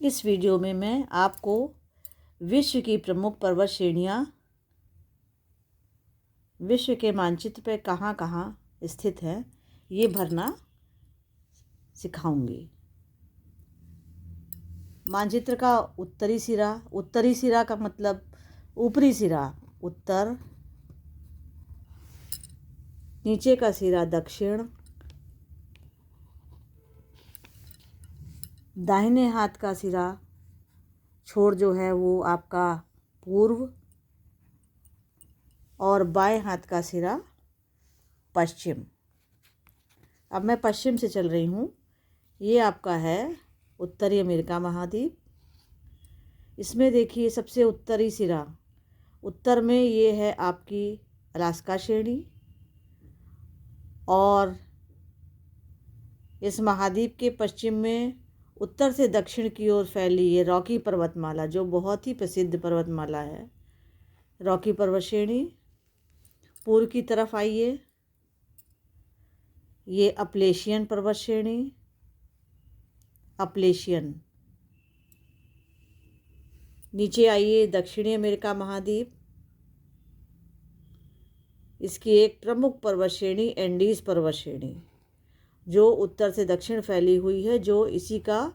इस वीडियो में मैं आपको विश्व की प्रमुख पर्वत श्रेणियाँ विश्व के मानचित्र पर कहाँ कहाँ स्थित हैं ये भरना सिखाऊंगी। मानचित्र का उत्तरी सिरा का मतलब ऊपरी सिरा उत्तर, नीचे का सिरा दक्षिण, दाहिने हाथ का सिरा छोर जो है वो आपका पूर्व और बाएं हाथ का सिरा पश्चिम। अब मैं पश्चिम से चल रही हूँ। ये आपका है उत्तरी अमेरिका महाद्वीप। इसमें देखिए सबसे उत्तरी सिरा उत्तर में ये है आपकी अलास्का श्रेणी और इस महाद्वीप के पश्चिम में उत्तर से दक्षिण की ओर फैली ये रॉकी पर्वतमाला जो बहुत ही प्रसिद्ध पर्वतमाला है, रॉकी पर्वत श्रेणी। पूर्व की तरफ आइए, ये अपलेशियन पर्वत श्रेणी, अपलेशियन। नीचे आइए दक्षिणी अमेरिका महाद्वीप। इसकी एक प्रमुख पर्वत श्रेणी एंडीज पर्वत श्रेणी जो उत्तर से दक्षिण फैली हुई है, जो इसी का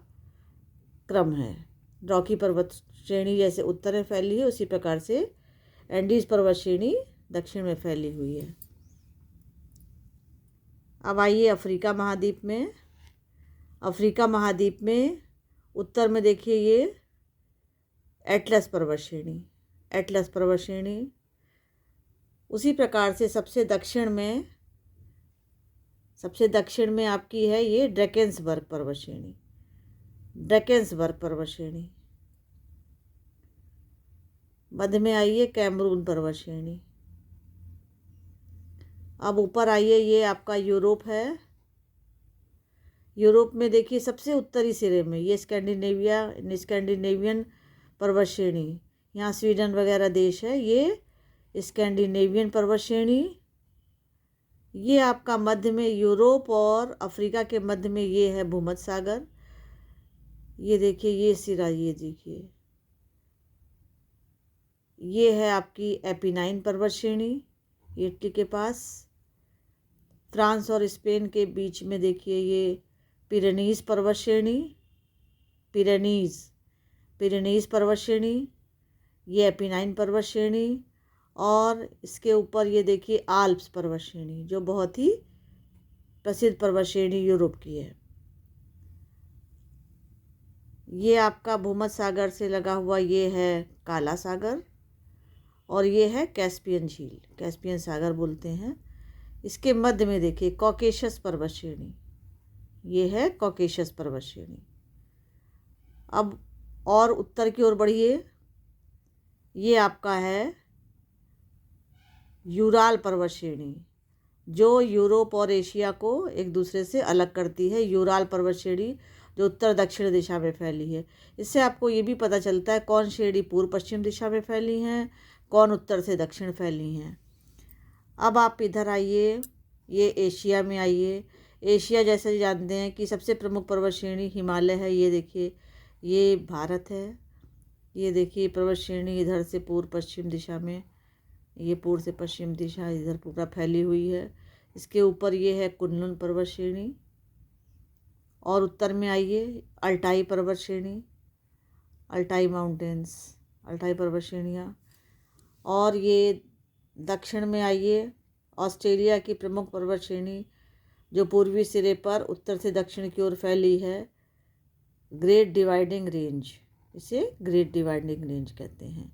क्रम है। रॉकी पर्वत श्रेणी जैसे उत्तर में फैली है उसी प्रकार से एंडीज पर्वत श्रेणी दक्षिण में फैली हुई है। अब आइए अफ्रीका महाद्वीप में। अफ्रीका महाद्वीप में उत्तर में देखिए ये एटलस पर्वत श्रेणी, एटलस पर्वत श्रेणी। उसी प्रकार से सबसे दक्षिण में आपकी है ये ड्रैकेंसबर्ग पर्वत श्रेणी, ड्रैकेंसबर्ग पर्वत श्रेणी। मध्य में आइए कैमरून पर्वत श्रेणी। अब ऊपर आइए, ये आपका यूरोप है। यूरोप में देखिए सबसे उत्तरी सिरे में ये स्कैंडिनेवियन पर्वत श्रेणी, यहाँ स्वीडन वगैरह देश है। ये स्कैंडिनेवियन पर्वत श्रेणी। ये आपका मध्य में यूरोप और अफ्रीका के मध्य में ये है भूमध्य सागर। ये देखिए ये सिरा, ये देखिए ये है आपकी एपिनाइन पर्वत श्रेणी, इटली के पास। फ्रांस और स्पेन के बीच में देखिए ये पिरेनीज पर्वत श्रेणी, पिरेनीज पर्वत श्रेणी, ये एपिनाइन पर्वत श्रेणी। और इसके ऊपर ये देखिए आल्प्स पर्वत श्रेणी जो बहुत ही प्रसिद्ध पर्वत श्रेणी यूरोप की है। ये आपका भूमध्य सागर से लगा हुआ ये है काला सागर और ये है कैस्पियन झील, कैस्पियन सागर बोलते हैं। इसके मध्य में देखिए कॉकेशस पर्वत श्रेणी, ये है कॉकेशस पर्वत श्रेणी। अब और उत्तर की ओर बढ़िए, ये आपका है यूराल पर्वत श्रेणी जो यूरोप और एशिया को एक दूसरे से अलग करती है। यूराल पर्वत श्रेणी जो उत्तर दक्षिण दिशा में फैली है। इससे आपको ये भी पता चलता है कौन श्रेणी पूर्व पश्चिम दिशा में फैली हैं, कौन उत्तर से दक्षिण फैली हैं। अब आप इधर आइए, ये एशिया में आइए। एशिया जैसे जानते हैं कि सबसे प्रमुख पर्वत श्रेणी हिमालय है। ये देखिए ये भारत है। ये देखिए पर्वत श्रेणी इधर से पूर्व पश्चिम दिशा में, ये पूर्व से पश्चिम दिशा इधर पूरा फैली हुई है। इसके ऊपर ये है कुनलुन पर्वत श्रेणी। और उत्तर में आइए अल्टाई पर्वत श्रेणी, अल्टाई माउंटेन्स, अल्टाई पर्वत श्रेणियाँ। और ये दक्षिण में आइए ऑस्ट्रेलिया की प्रमुख पर्वत श्रेणी जो पूर्वी सिरे पर उत्तर से दक्षिण की ओर फैली है, ग्रेट डिवाइडिंग रेंज, इसे ग्रेट डिवाइडिंग रेंज कहते हैं।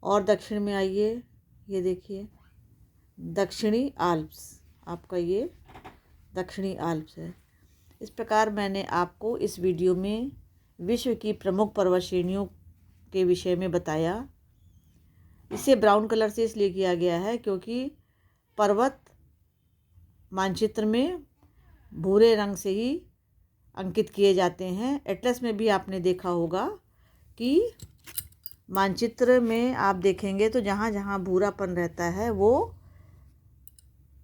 और दक्षिण में आइए, ये देखिए दक्षिणी आल्प्स, आपका ये दक्षिणी आल्प्स है। इस प्रकार मैंने आपको इस वीडियो में विश्व की प्रमुख पर्वत श्रेणियों के विषय में बताया। इसे ब्राउन कलर से इसलिए किया गया है क्योंकि पर्वत मानचित्र में भूरे रंग से ही अंकित किए जाते हैं। एटलस में भी आपने देखा होगा कि मानचित्र में आप देखेंगे तो जहाँ जहाँ भूरापन रहता है वो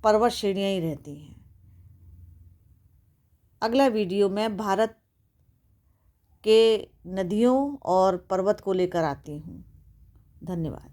पर्वत श्रेणियाँ ही रहती हैं। अगला वीडियो में भारत के नदियों और पर्वत को लेकर आती हूँ। धन्यवाद।